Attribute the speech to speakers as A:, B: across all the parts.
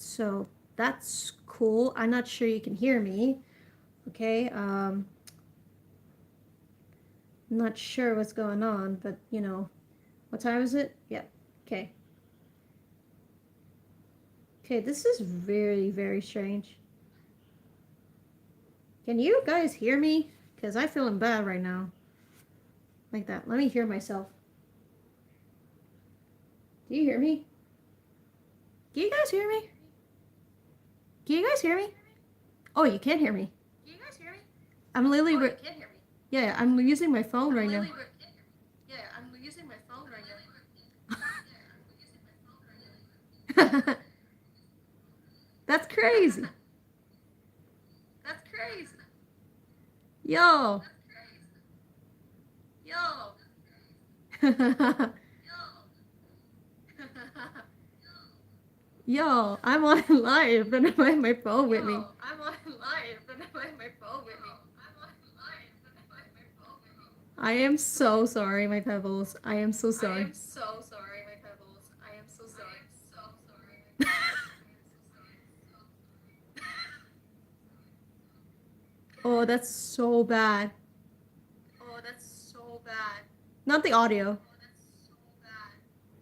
A: So that's cool. I'm not sure you can hear me. Okay. Not sure what's going on, but what time is it? Yeah. Okay. Okay, this is very, very strange. Can you guys hear me? Because I'm feeling bad right now. Like that. Let me hear myself. Do you hear me? Do you guys hear me? Do you guys hear me? Oh, you can't hear me.
B: Can you guys hear me?
A: I'm literally.
B: Oh, you can't hear me.
A: Yeah, I'm using my phone
B: I'm
A: right now.
B: literally. Yeah, I'm using my phone right now.
A: That's crazy.
B: That's crazy.
A: Yo.
B: Yo.
A: Yo, I'm on live and I have my phone with me.
B: Yo, I'm on live and I have my phone with me. I'm on live and I have my phone with me.
A: I am so sorry, my pebbles. I am so
B: I
A: sorry.
B: am so sorry, my pebbles. I am so sorry. So sorry.
A: Oh, that's so bad.
B: Oh, that's so bad.
A: Not the audio.
B: Oh, that's so bad.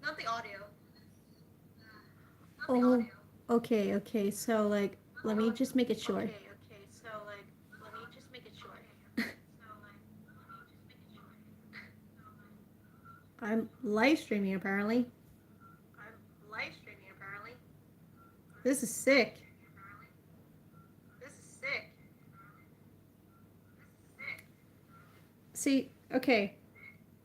B: Not the audio. Not the
A: Oh,
B: audio.
A: okay, okay. So, like, let me just make it short.
B: Okay, okay. So like, let me just make it short. So like, let me just make it short.
A: I'm live streaming apparently.
B: I'm live streaming apparently.
A: This is sick.
B: This is sick.
A: See, okay.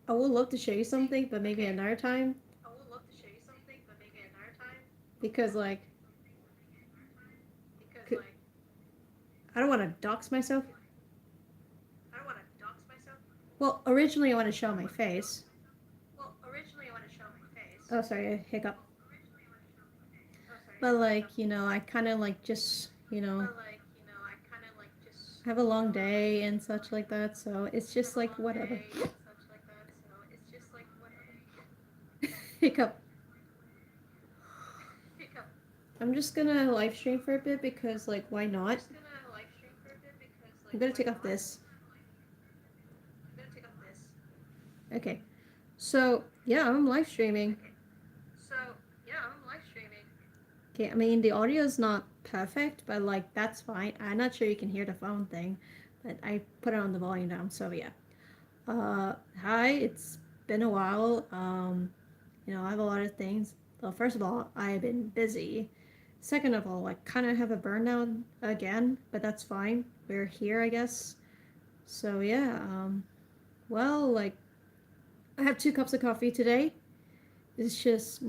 A: I would love to show you
B: See,
A: something, but maybe
B: okay.
A: another time.
B: I would love to show you something, but maybe another time.
A: Because, like,
B: Because
A: c-
B: like,
A: I don't want to dox myself.
B: I don't want to dox myself.
A: Well, originally I want to show my face.
B: Well, originally I want to show my face.
A: Oh, sorry, a hiccup.
B: Oh, sorry,
A: But,
B: a hiccup.
A: like, I kind of like just
B: But like, I kind of like just,
A: have a long day and such like that. So it's
B: have
A: just
B: a
A: like
B: long
A: whatever.
B: day and such like that. So it's just like whatever.
A: Hiccup.
B: Hiccup.
A: I'm just gonna live stream for a bit because, like, why
B: I'm
A: not?
B: just gonna live stream for a bit because
A: I'm
B: like,
A: gonna
B: why
A: take off
B: not?
A: this.
B: I'm gonna take off this.
A: Okay. So, yeah, I'm live streaming.
B: Okay. So yeah, I'm live streaming.
A: Okay, I mean, the audio is not perfect, but, like, that's fine. I'm not sure you can hear the phone thing, but I put it on the volume down, so yeah. Hi, it's been a while. I have a lot of things. Well, first of all, I've been busy. Second of all, I kind of have a burnout again, but that's fine. We're here, I guess. So yeah, well, like, I have 2 cups of coffee today. It's just,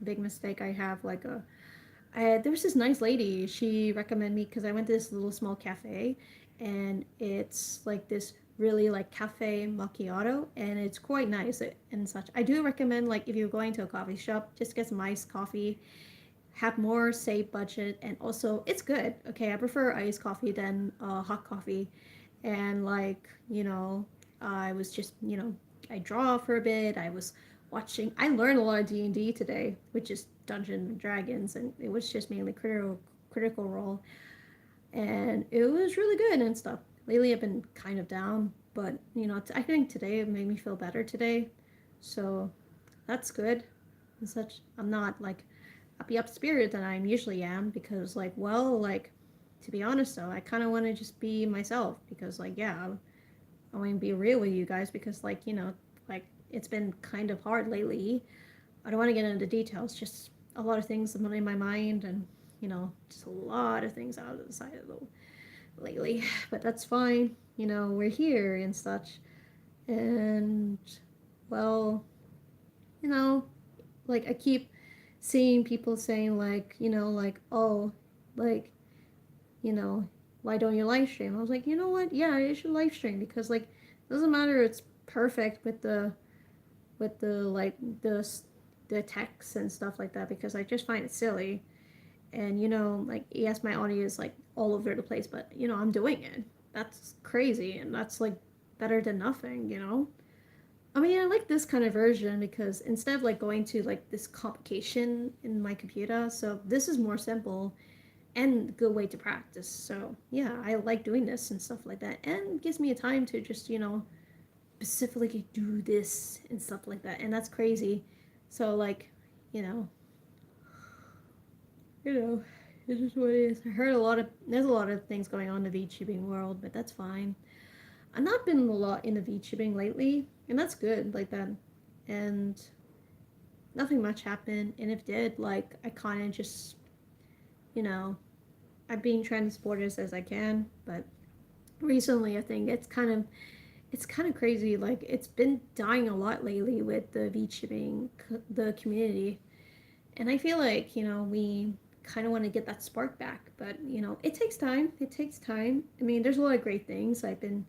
A: big mistake I have. Like, there was this nice lady. She recommended me because I went to this little small cafe, and it's like this really like cafe macchiato, and it's quite nice and such. I do recommend, like, if you're going to a coffee shop, just get some iced coffee, have more safe budget, and also it's good. Okay, I prefer iced coffee than hot coffee, and like I was just I draw for a bit. I was watching. I learned a lot of D&D today, which is Dungeons and Dragons, and it was just mainly critical role, and it was really good and stuff. Lately, I've been kind of down, but I think today it made me feel better today, so that's good and such. I'm not like happy up spirit than I usually am because, like, well, like, to be honest though, I kind of want to just be myself because, like, yeah, I want to be real with you guys because, like, like, it's been kind of hard lately. I don't want to get into details, just a lot of things in my mind, and just a lot of things out of the side of the lately. But that's fine. We're here and such, and well, you know, like, I keep seeing people saying, like, like, oh, like, you know, why don't you live stream? I was like, you know what? Yeah, I should live stream because, like, it doesn't matter. It's perfect with the like the text and stuff like that because I just find it silly. And like, yes, my audio is like all over the place, but I'm doing it. That's crazy, and that's like better than nothing. I mean, I like this kind of version because instead of like going to like this complication in my computer, so this is more simple and a good way to practice. So yeah, I like doing this and stuff like that, and it gives me a time to just specifically do this and stuff like that, and that's crazy. So like, you know, you know, it's just what it is. I heard there's a lot of things going on in the VTubing world, but that's fine. I've not been a lot in the VTubing lately, and that's good, like that. And nothing much happened, and if it did, like I kind of just, you know, I've been trying to support it as I can, but recently I think it's kind of crazy. Like it's been dying a lot lately with the VTubing the community, and I feel like we kind of want to get that spark back, but it takes time. It takes time. I mean, there's a lot of great things. I've been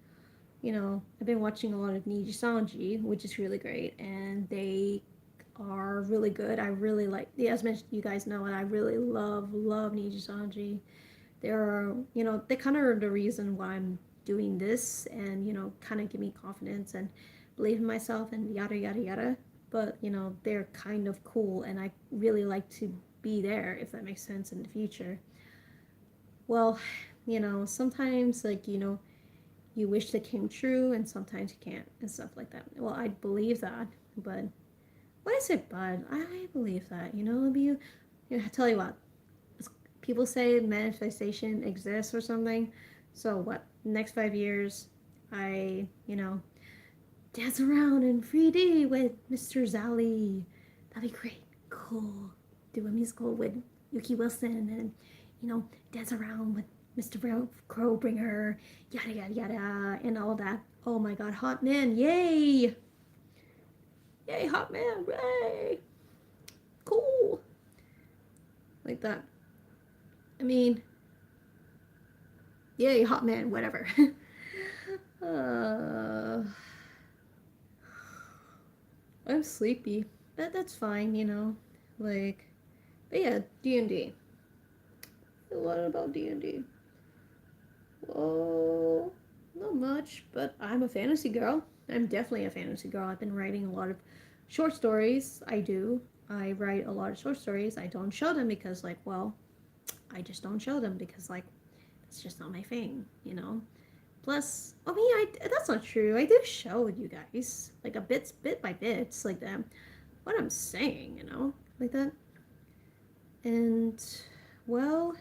A: watching a lot of Niji Sanji, which is really great, and they are really good. I really like, yeah, as mentioned, you guys know, and I really love Niji Sanji. They kind of are the reason why I'm doing this, and kind of give me confidence and believe in myself and yada yada yada. But they're kind of cool, and I really like to be there, if that makes sense, in the future. Well, sometimes like you wish they came true, and sometimes you can't, and stuff like that. Well, I believe that, but why is it but? I believe that. Tell you what, people say manifestation exists or something. So what? Next 5 years, I dance around in 3D with Mr. Zali. That'd be great. Cool. Do a musical with Yuki Wilson, and dance around with Mr. Crowbringer, yada yada yada, and all that. Oh my God, hot man! Yay! Yay, hot man! Yay! Cool. Like that. I mean, yay, hot man! Whatever. uh, I'm sleepy, but that's fine. Like, but yeah, D&D. A lot about D&D. Well, not much, but I'm a fantasy girl. I'm definitely a fantasy girl. I've been writing a lot of short stories. I do. I write a lot of short stories. I don't show them because, like, well, I just don't show them because, like, it's just not my thing. Plus, I mean, that's not true. I do show you guys, like, bit by bits, like that. What I'm saying, like that. And, well,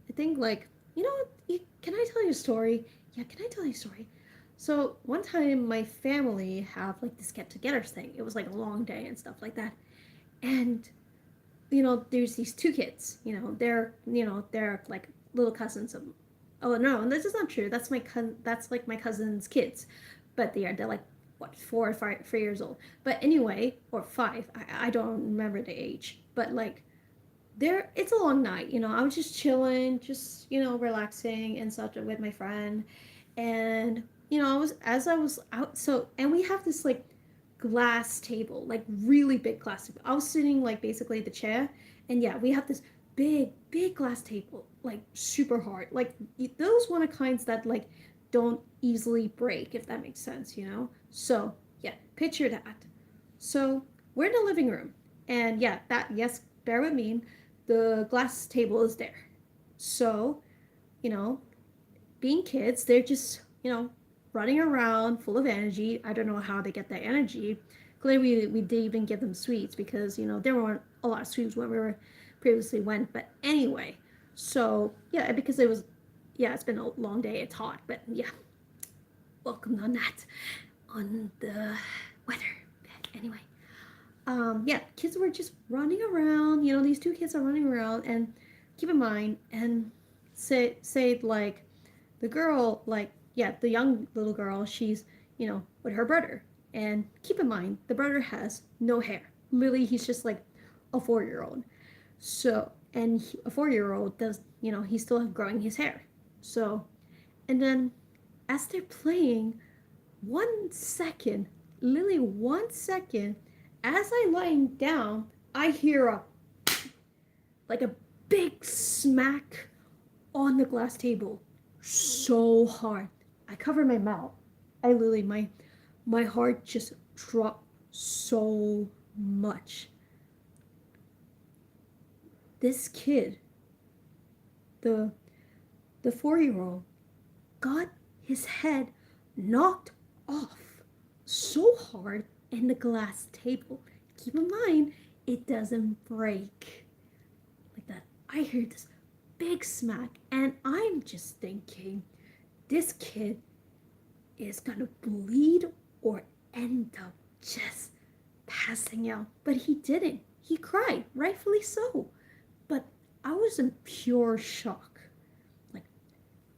A: I think like can I tell you a story? Yeah, can I tell you a story? So one time my family have like this get together thing. It was like a long day and stuff like that. And there's these two kids. They're like little cousins of. Oh no, this is not true. That's my cousin. That's like my cousin's kids, but they're like what 4 or 5 3 years old. But anyway, or 5. I don't remember the age. But like it's a long night. I was just chilling, just relaxing and such with my friend. And I was out, so, and we have this like glass table, like really big glass table. I was sitting like basically the chair, and yeah, we have this big glass table, like super hard, like those one of kinds that like don't easily break, if that makes sense. So yeah, picture that. So we're in the living room, and yeah, that, yes, bear with me, the glass table is there. So, you know, being kids, they're just, running around full of energy. I don't know how they get that energy. Clearly, we didn't even give them sweets because, there weren't a lot of sweets when we were previously went. But anyway, so yeah, because yeah, it's been a long day. It's hot, but yeah, welcome on that, on the weather. Anyway, yeah, kids were just running around. These two kids are running around, and keep in mind, and say like the girl, like, yeah, the young little girl, she's with her brother, and keep in mind the brother has no hair. Literally, he's just like a 4-year old. So, and a 4-year old does, he still have growing his hair. So, and then as they're playing, 1 second, literally 1 second, as I'm lying down, I hear like a big smack on the glass table. so hard. I covered my mouth. I literally, my heart just dropped so much. This kid, the the 4-year old, got his head knocked off so hard in the glass table. Keep in mind, it doesn't break like that. I hear this big smack, and I'm just thinking, this kid is gonna bleed or end up just passing out. But he didn't. He cried, rightfully so. But I was in pure shock. Like,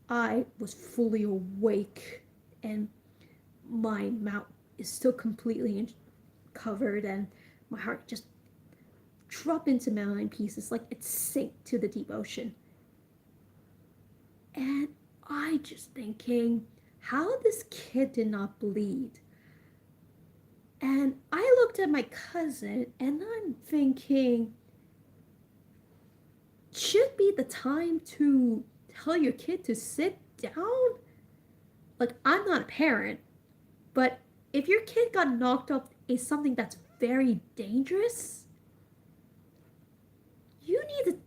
A: I was fully awake, and my mouth is still completely covered, and my heart just dropped into a million pieces like it sank to the deep ocean. And I just thinking, how this kid did not bleed. And I looked at my cousin and I'm thinking, should be the time to tell your kid to sit down? Like, I'm not a parent, but if your kid got knocked off is something that's very dangerous,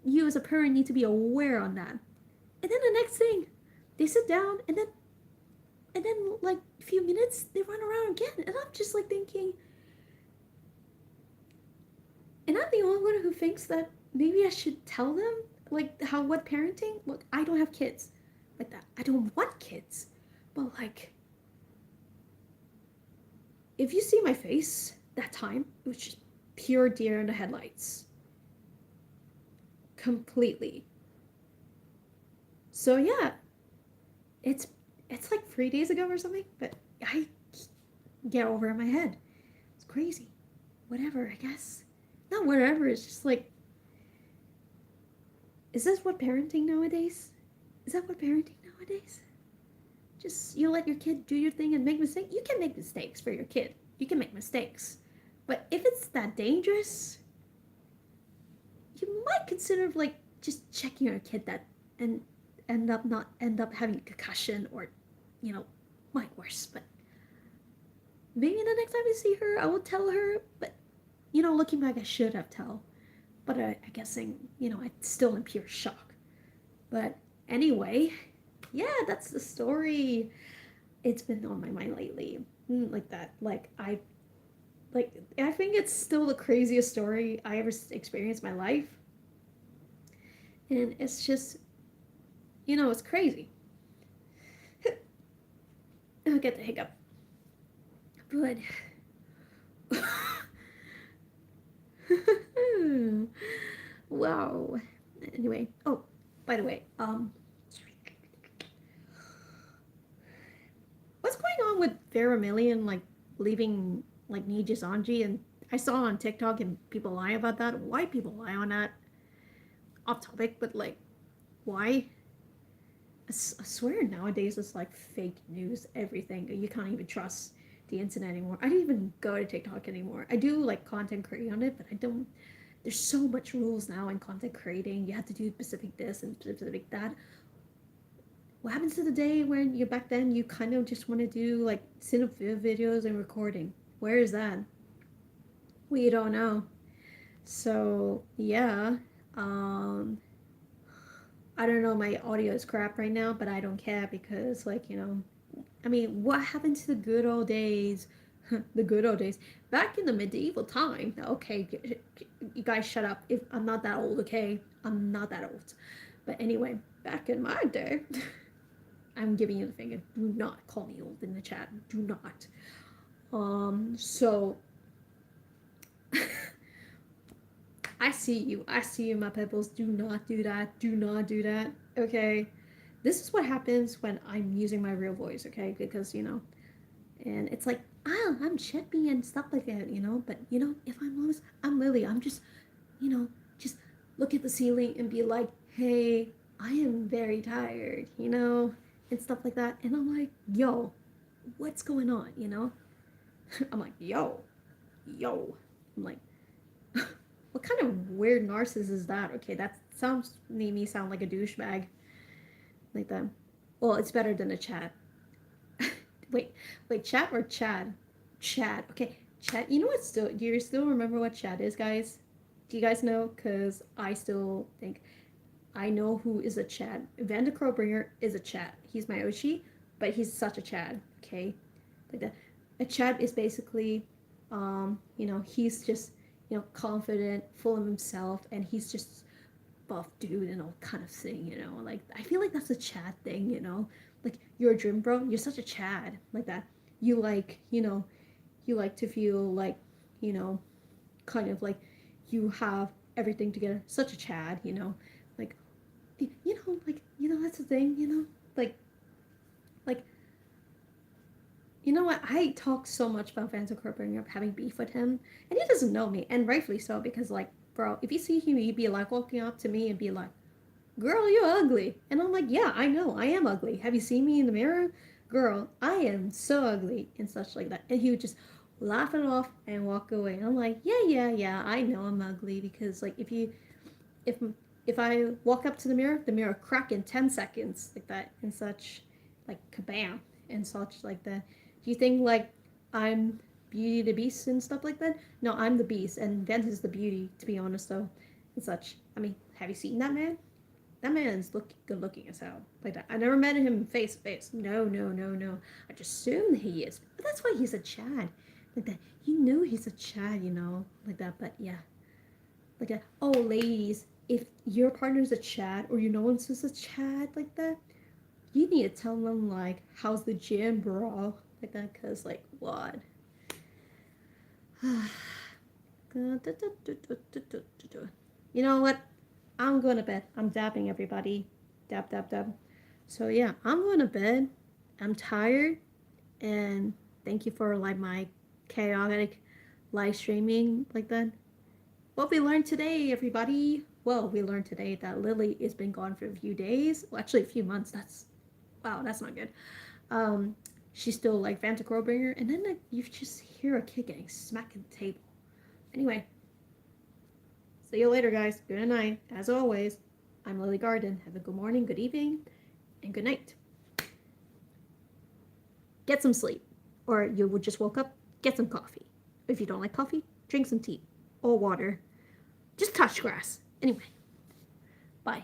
A: you as a parent need to be aware on that. And then the next thing, they sit down and then like a few minutes they run around again. And I'm just like thinking, and I'm the only one who thinks that maybe I should tell them like how what parenting. Look, I don't have kids like that. I don't want kids, but like if you see my face that time, it was just pure deer in the headlights, completely. So yeah, it's it's like 3 days ago or something, but I get over it in my head. It's crazy. Whatever, I guess. Not whatever. It's just like, is this what parenting nowadays? Is that what parenting nowadays? Just you let your kid do your thing and make mistakes. You can make mistakes for your kid. You can make mistakes, but if it's that dangerous, you might consider like just checking your kid that and end up having a concussion or, you know, might worse. But maybe the next time I see her, I will tell her. But looking back, I should have tell. But I guessing, I'm still in pure shock. But anyway, yeah, that's the story. It's been on my mind lately, like that. I think it's still the craziest story I ever experienced in my life, and it's just, it's crazy. I'll get the hiccup, but wow. Anyway, oh, by the way, what's going on with Vermillion like leaving like Niji Sanji? And I saw on TikTok and people lie about that. Why people lie on that? Off topic, but like, why? I swear nowadays it's like fake news, everything. You can't even trust the internet anymore. I don't even go to TikTok anymore. I do like content create on it, but I don't. There's so much rules now in content creating. You have to do specific this and specific that. What happens to the day when you back then you kind of just want to do like cinema videos and recording? Where is that? We don't know. So yeah, um, I don't know. My audio is crap right now, but I don't care because like I mean, what happened to the good old days? The good old days back in the medieval time. Okay, you guys shut up. If I'm not that old, okay, I'm not that old. But anyway, back in my day. I'm giving you the finger. Do not call me old in the chat. Do not. So I see you. I see you, my pebbles. Do not do that. Do not do that. Okay. This is what happens when I'm using my real voice, okay? Because, and it's like, I'm chippy and stuff like that, But, if I'm Lois, I'm Lily. I'm just, just look at the ceiling and be like, hey, I am very tired, and stuff like that. And I'm like, yo, what's going on, I'm like, yo. I'm like, what kind of weird narcissist is that? Okay, that sounds made me sound like a douchebag. Like that. Well, it's better than a chat. wait, wait, chat or Chad? Chad. Okay, chat. You know what? Still, do you still remember what chat is, guys? Do you guys know? Cause I still think I know who is a Chad. Van de Crowbringer is a Chad. He's my Oshi, but he's such a Chad. Okay, like that. A Chad is basically, he's just confident, full of himself, and he's just buff dude and all kind of thing. Like I feel like that's a Chad thing. Like you're a dream bro. You're such a Chad like that. You like you like to feel like you know kind of like you have everything together. Such a Chad. Like that's the thing, like, you know what? I talk so much about Vance Corporation having beef with him, and he doesn't know me, and rightfully so, because, like, bro, if you see him, he'd be like walking up to me and be like, "Girl, you ugly," and I'm like, "Yeah, I know, I am ugly. Have you seen me in the mirror, girl? I am so ugly," and such like that, and he would just laugh it off and walk away. And I'm like, "Yeah, yeah, yeah, I know I'm ugly because, like, if if I walk up to the mirror crack in 10 seconds like that and such, like kabam and such like that. Do you think like I'm Beauty the Beast and stuff like that? No, I'm the Beast and Vent is the beauty. To be honest, though, and such. I mean, have you seen that man? That man's good looking as hell. Like that. I never met him face to face. No, no, no, no. I just assume he is. But that's why he's a Chad. Like that. You know he's a Chad, like that. But yeah, like a oh ladies, if your partner's a Chad or you know one's just a Chad like that, you need to tell them like how's the gym, bro, like that, cause like what. You know what, I'm going to bed. I'm dabbing everybody. Dab dab dab. So yeah, I'm going to bed. I'm tired, and thank you for like my chaotic live streaming like that. What we learned today, everybody? Well, we learned today that Lily has been gone for a few days. Well, actually, a few months. Wow, that's not good. Um, she's still like Vanta Crowbringer, and then like, you just hear a kid getting smacked in the table. Anyway, see you later, guys. Good night. As always, I'm Lily Garden. Have a good morning, good evening, and good night. Get some sleep, or you would just woke up. Get some coffee. If you don't like coffee, drink some tea or water. Just touch grass. Anyway, bye.